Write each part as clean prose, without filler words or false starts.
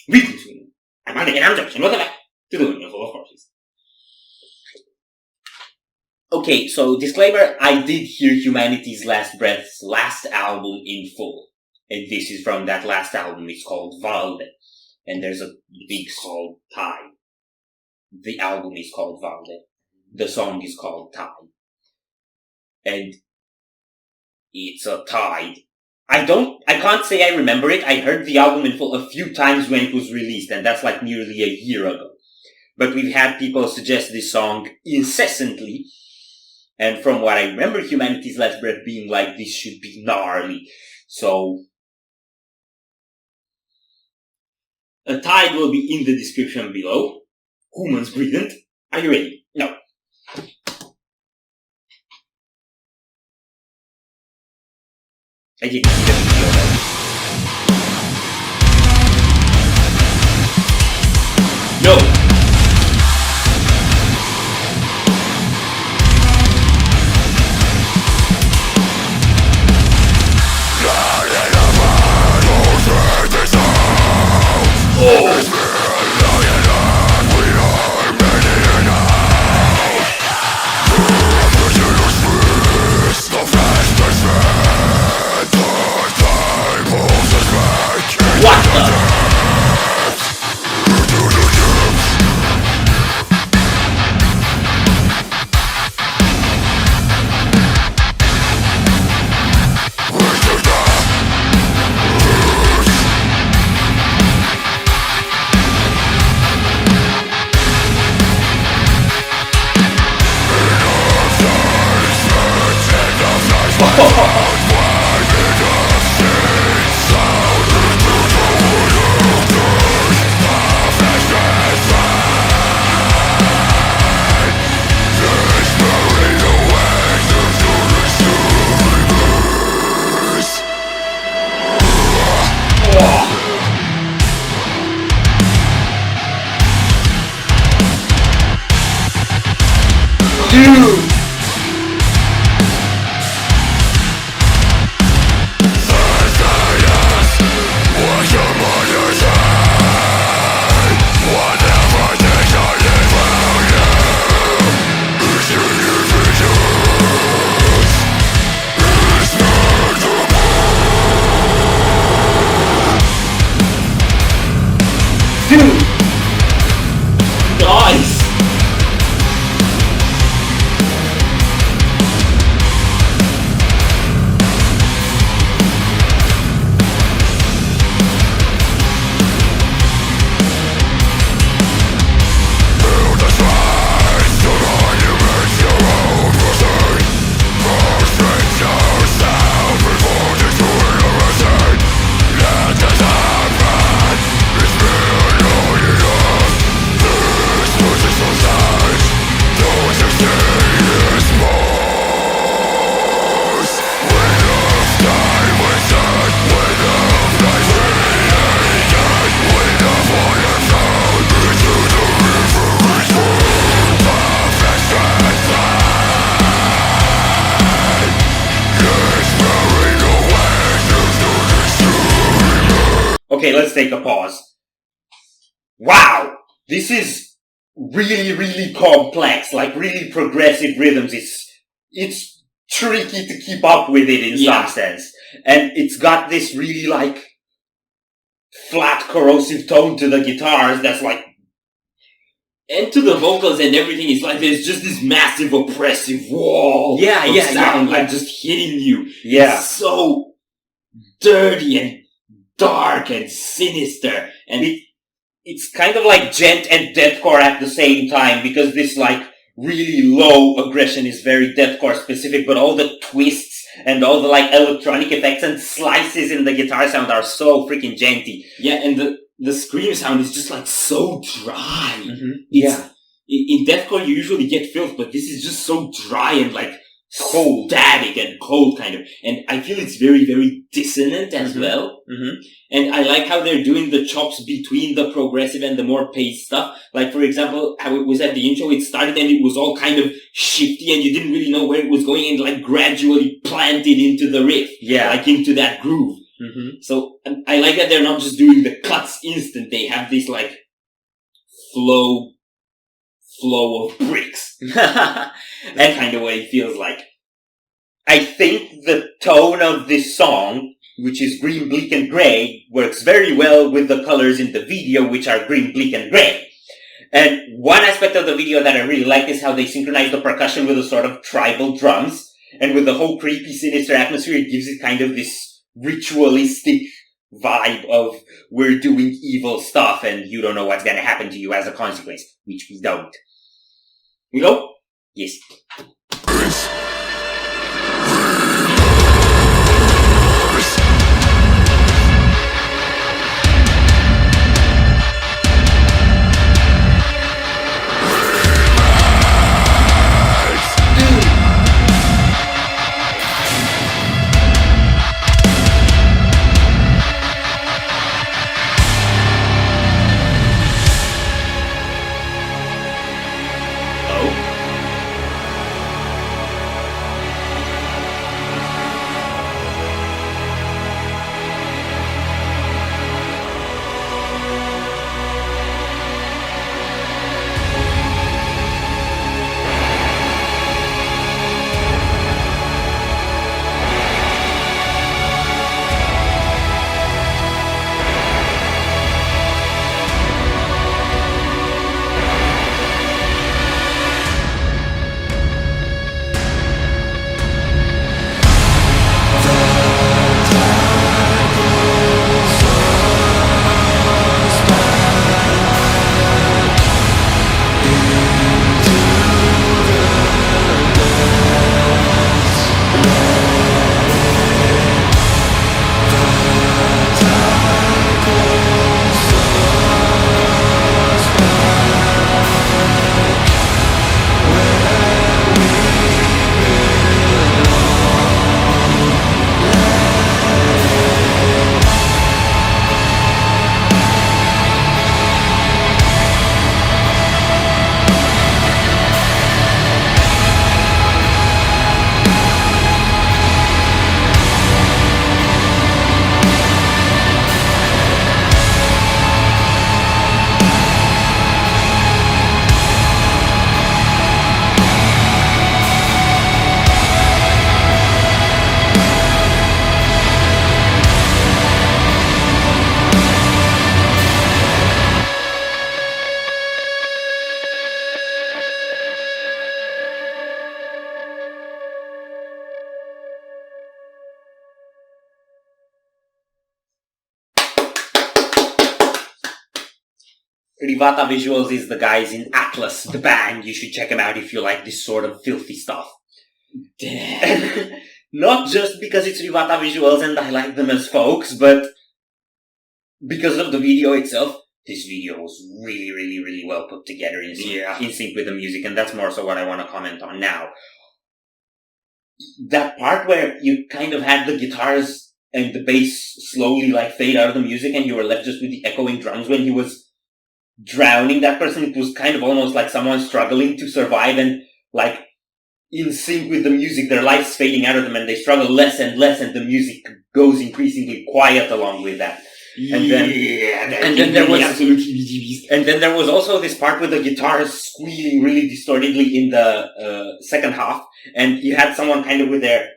Weekly Sweden. I'm hunting an objection. Welcome back to the Windmill full of corpses. Okay, so disclaimer, I did hear Humanity's Last Breath's last album in full. And this is from that last album. It's called Valde. And there's a big song, Tide. The album is called Valde. The song is called Tide. And it's a tide. I can't say I remember it. I heard the album in full a few times when it was released, and that's like nearly a year ago. But we've had people suggest this song incessantly. And from what I remember, Humanity's Last Breath being like, this should be gnarly. So, a tide will be in the description below. Humans breathing. Are you ready? No. I didn't see the video though. No. What the? Dude! Nice! Okay, let's take a pause. Wow! This is really, really complex, like really progressive rhythms. It's tricky to keep up with it in some sense. And it's got this really like flat corrosive tone to the guitars that's like, and to the vocals and everything. It's like there's just this massive oppressive wall of sound like just hitting you. Yeah. It's so dirty and dark and sinister, and it's kind of like gent and deathcore at the same time, because this like really low aggression is very deathcore specific, but all the twists and all the like electronic effects and slices in the guitar sound are so freaking genty. Yeah, and the scream sound is just like so dry. Mm-hmm. In deathcore you usually get filth, but this is just so dry and like cold, static and cold kind of. And I feel it's very, very dissonant as well. Mm-hmm. And I like how they're doing the chops between the progressive and the more paced stuff. Like, for example, how it was at the intro, it started and it was all kind of shifty and you didn't really know where it was going, and like gradually planted into the riff. Yeah. Like into that groove. Mm-hmm. So I like that they're not just doing the cuts instant they have this like flow of bricks. That's kind of what it feels like. I think the tone of this song, which is green, bleak, and gray, works very well with the colors in the video, which are green, bleak, and gray. And one aspect of the video that I really like is how they synchronize the percussion with the sort of tribal drums. And with the whole creepy, sinister atmosphere, it gives it kind of this ritualistic vibe of we're doing evil stuff and you don't know what's gonna happen to you as a consequence, which we don't. We go? Yes. Rivata Visuals is the guys in Atlas, the band. You should check them out if you like this sort of filthy stuff. Not just because it's Rivata Visuals and I like them as folks, but because of the video itself. This video was really, really, really well put together in sync with the music, and that's more so what I want to comment on now. That part where you kind of had the guitars and the bass slowly like fade out of the music and you were left just with the echoing drums when he was drowning that person, it was kind of almost like someone struggling to survive and like in sync with the music, their life's fading out of them and they struggle less and less and the music goes increasingly quiet along with that. And then there was absolutely and then there was also this part with the guitars squealing really distortedly in the second half, and you had someone kind of with their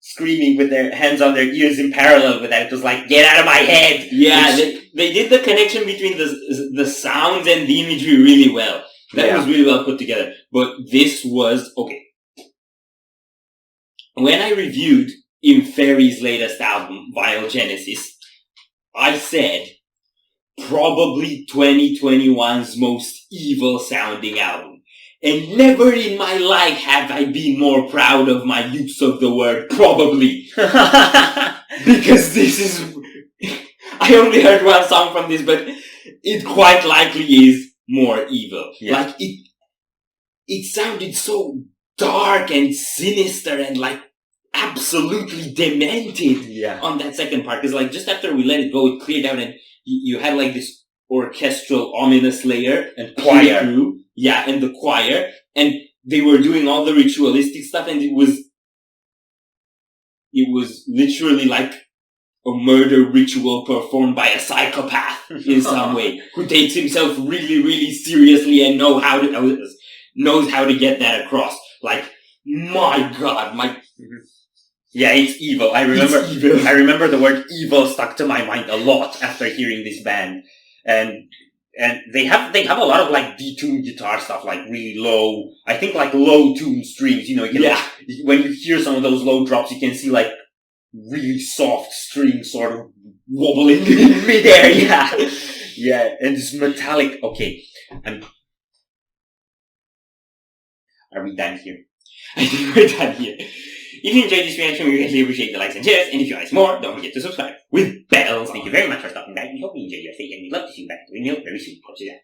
screaming with their hands on their ears in parallel with that. It was like, get out of my head! Yeah, they did the connection between the sounds and the imagery really well. That was really well put together. But this was, okay. When I reviewed Inferi's latest album, Biogenesis, I said, probably 2021's most evil sounding album. And never in my life have I been more proud of my use of the word probably. Because this is, I only heard one song from this, but it quite likely is more evil. Yeah. Like it sounded so dark and sinister and like absolutely demented on that second part. Because like just after we let it go, it cleared out and you had like this orchestral ominous layer and choir. Yeah, and the choir. And they were doing all the ritualistic stuff and it was literally like a murder ritual performed by a psychopath in some way, who takes himself really, really seriously and knows how to get that across. Like, my God, yeah, it's evil. I remember the word evil stuck to my mind a lot after hearing this band. And they have a lot of like detuned guitar stuff, like really low, I think like low tuned strings, you can, when you hear some of those low drops, you can see like really soft strings sort of wobbling in midair, yeah, and this metallic, okay, are we done here? I think we're done here. If you enjoyed this reaction, we greatly appreciate the likes and shares, and if you want to see more, don't forget to subscribe with bells. Thank you very much for stopping by. We hope you enjoyed your stay, and we'd love to see you back at the Windmill very soon. Hope to see you there.